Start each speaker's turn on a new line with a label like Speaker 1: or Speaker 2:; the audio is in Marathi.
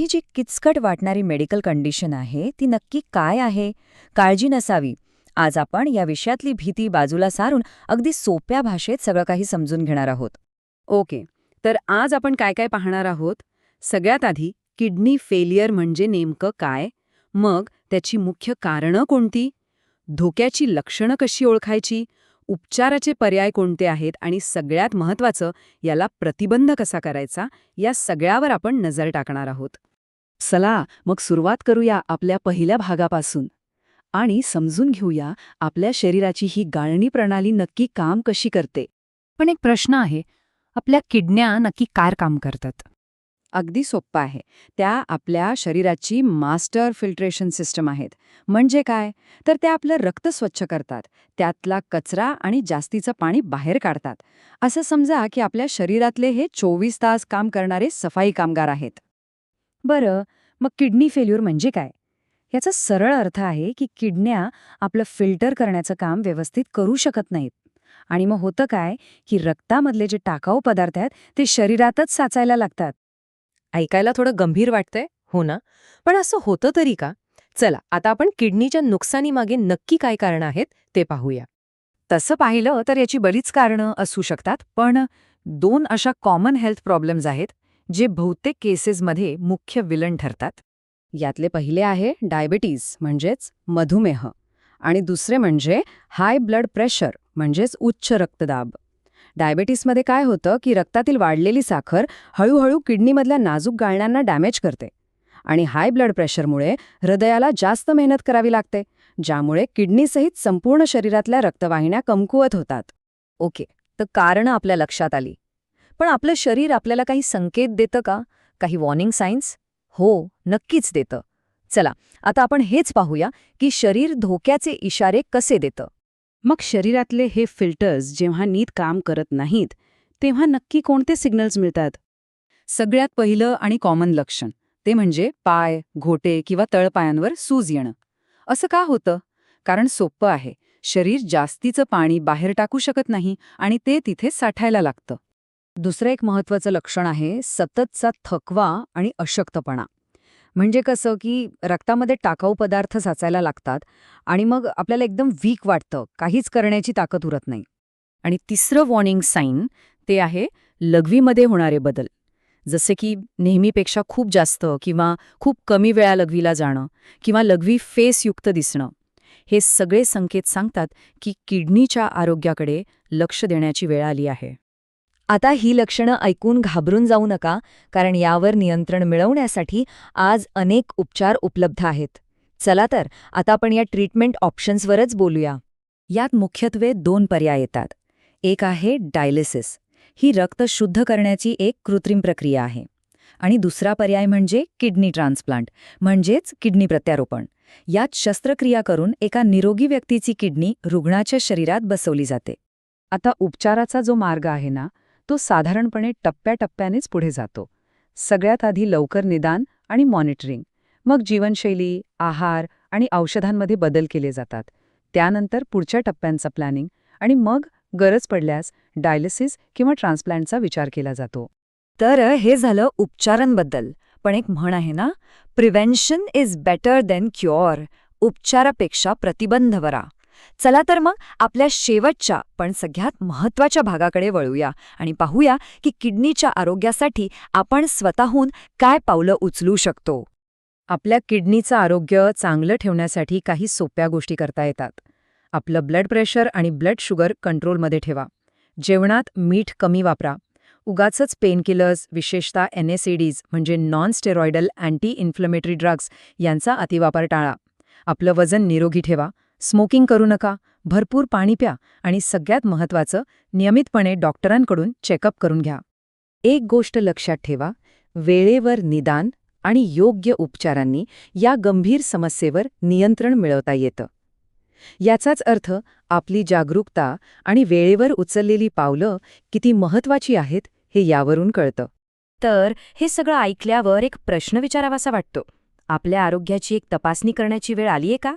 Speaker 1: ही जी किचकट वाटणारी मेडिकल कंडिशन आहे ती नक्की काय आहे? काळजी नसावी. आज आपण या विषयातली भीती बाजूला सारून अगदी सोप्या भाषेत सगळं काही समजून घेणार आहोत.
Speaker 2: ओके. तर आज आपण काय काय पाहणार आहोत? सगळ्यात आधी किडनी फेलियर म्हणजे नेमकं काय? मग त्याची मुख्य कारणं कोणती? धोक्याची लक्षणं कशी ओळखायची? उपचाराचे पर्याय कोणते आहेत? आणि सगळ्यात महत्त्वाचं, याला प्रतिबंध कसा करायचा? या सगळ्यावर आपण नजर टाकणार आहोत. चला मग सुरुवात करूया आपल्या पहिल्या भागापासून आणि समजून घेऊया आपल्या शरीराची ही गाळणी प्रणाली नक्की काम कशी करते.
Speaker 3: पण एक प्रश्न आहे, आपल्या किडन्या नक्की काय काम करतात?
Speaker 2: अगदी सोप्पं आहे. त्या आपल्या शरीराची मास्टर फिल्ट्रेशन सिस्टम आहेत. म्हणजे काय? तर त्या आपलं रक्त स्वच्छ करतात, त्यातला कचरा आणि जास्तीचं पाणी बाहेर काढतात. असं समजा की आपल्या शरीरातले हे 24 तास काम करणारे सफाई कामगार आहेत.
Speaker 1: बरं, मग किडनी फेल्युअर म्हणजे काय? याचा सरळ अर्थ आहे की किडन्या आपलं फिल्टर करण्याचं काम व्यवस्थित करू शकत नाहीत. आणि मग होतं काय की रक्तामधले जे टाकाऊ पदार्थ आहेत ते शरीरातच साचायला लागतात.
Speaker 4: ऐकायला थोडं गंभीर वाटतंय, हो ना? पण असं होतं तरी का? चला, आता आपण किडनीच्या नुकसानीमागे नक्की काय कारणं आहेत ते पाहूया.
Speaker 1: तसं पाहिलं तर याची बरीच कारणं असू शकतात, पण 2 अशा कॉमन हेल्थ प्रॉब्लेम्स आहेत जे बहुतेक केसेसमध्ये मुख्य विलन ठरतात. यातले पहिले आहे डायबिटीज म्हणजेच मधुमेह आणि दुसरे म्हणजे हाय ब्लड प्रेशर म्हणजेच उच्च रक्तदाब. डायबिटीसमध्ये काय होतं की रक्तातील वाढलेली साखर हळूहळू किडनीमधल्या नाजूक गाळण्यांना डॅमेज करते आणि हाय ब्लड प्रेशरमुळे हृदयाला जास्त मेहनत करावी लागते, ज्यामुळे किडनीसहित संपूर्ण शरीरातल्या रक्तवाहिन्या कमकुवत होतात. ओके, तर कारणं आपल्या लक्षात आली. पण आपलं शरीर आपल्याला काही संकेत देतं का? काही वॉर्निंग सायन्स? हो, नक्कीच देतं. चला, आता आपण हेच पाहूया की शरीर धोक्याचे इशारे कसे देतं.
Speaker 2: मग शरीरातले हे फिल्टर्स जेव्हा नीट काम करत नाहीत, तेव्हा नक्की कोणते सिग्नल्स मिळतात? सगळ्यात पहिलं आणि कॉमन लक्षण ते म्हणजे पाय, घोटे किंवा तळपायांवर सूज येणं. असं का होतं? कारण सोपं आहे. शरीर जास्तीचं पाणी बाहेर टाकू शकत नाही आणि ते तिथे साठायला लागतं.
Speaker 1: दुसरं एक महत्त्वाचं लक्षण आहे सततचा थकवा आणि अशक्तपणा. म्हणजे कसं की रक्तामध्ये टाकाऊ पदार्थ साचायला लागतात आणि मग आपल्याला एकदम वीक वाटतं, काहीच करण्याची ताकद उरत नाही.
Speaker 2: आणि तिसरं वॉर्निंग साईन ते आहे लघवीमध्ये होणारे बदल. जसे की नेहमीपेक्षा खूप जास्त किंवा खूप कमी वेळा लघवीला जाणं किंवा लघवी फेसयुक्त दिसणं. हे सगळे संकेत सांगतात की किडनीच्या आरोग्याकडे लक्ष देण्याची वेळ आली आहे.
Speaker 1: आता ही लक्षणं ऐकून घाबरून जाऊ नका, कारण यावर नियंत्रण मिळवण्यासाठी आज अनेक उपचार उपलब्ध आहेत. चला तर, आता आपण या ट्रीटमेंट ऑप्शन्सवरच बोलूया. यात मुख्यत्वे 2 पर्याय येतात. एक आहे डायलिसिस. ही रक्त शुद्ध करण्याची एक कृत्रिम प्रक्रिया आहे. आणि दुसरा पर्याय म्हणजे किडनी ट्रान्सप्लांट, म्हणजेच किडनी प्रत्यारोपण. यात शस्त्रक्रिया करून एका निरोगी व्यक्तीची किडनी रुग्णाच्या शरीरात बसवली जाते.
Speaker 2: आता उपचाराचा जो मार्ग आहे ना, तो साधारणपणे टप्प्याटप्प्यानेच पुढे जातो. सगळ्यात आधी लवकर निदान आणि मॉनिटरिंग. मग जीवनशैली, आहार आणि औषधांमध्ये बदल केले जातात. त्यानंतर पुढच्या टप्प्यांचा प्लॅनिंग आणि मग गरज पडल्यास डायलिसिस किंवा ट्रान्सप्लांटचा विचार केला जातो.
Speaker 1: तर हे झालं उपचारांबद्दल. पण एक म्हण आहे ना, prevention is better than cure. उपचारापेक्षा प्रतिबंध बरा. चला तर मग आपल्या शेवटच्या पण सगळ्यात महत्त्वाच्या भागाकडे वळूया आणि पाहूया की किडनीच्या आरोग्यासाठी आपण स्वतःहून काय पावलं उचलू शकतो.
Speaker 2: आपल्या किडनीचं आरोग्य चांगलं ठेवण्यासाठी काही सोप्या गोष्टी करता येतात. आपलं ब्लड प्रेशर आणि ब्लड शुगर कंट्रोलमध्ये ठेवा. जेवणात मीठ कमी वापरा. उगाचच पेनकिलर्स, विशेषतः NSAIDs म्हणजे non steroidal anti inflammatory drugs यांचा अतिवापर टाळा. आपलं वजन निरोगी ठेवा. स्मोकिंग करू नका. भरपूर पाणी प्या आणि सगळ्यात महत्त्वाचं, नियमितपणे डॉक्टरांकडून चेकअप करून घ्या. एक गोष्ट लक्षात ठेवा, वेळेवर निदान आणि योग्य उपचारांनी या गंभीर समस्येवर नियंत्रण मिळवता येतं. याचाच अर्थ आपली जागरूकता आणि वेळेवर उचललेली पावलं किती महत्त्वाची आहेत हे यावरून कळतं.
Speaker 1: तर हे सगळं ऐकल्यावर एक प्रश्न विचारावासा वाटतो. आपल्या आरोग्याची एक तपासणी करण्याची वेळ आलीये का?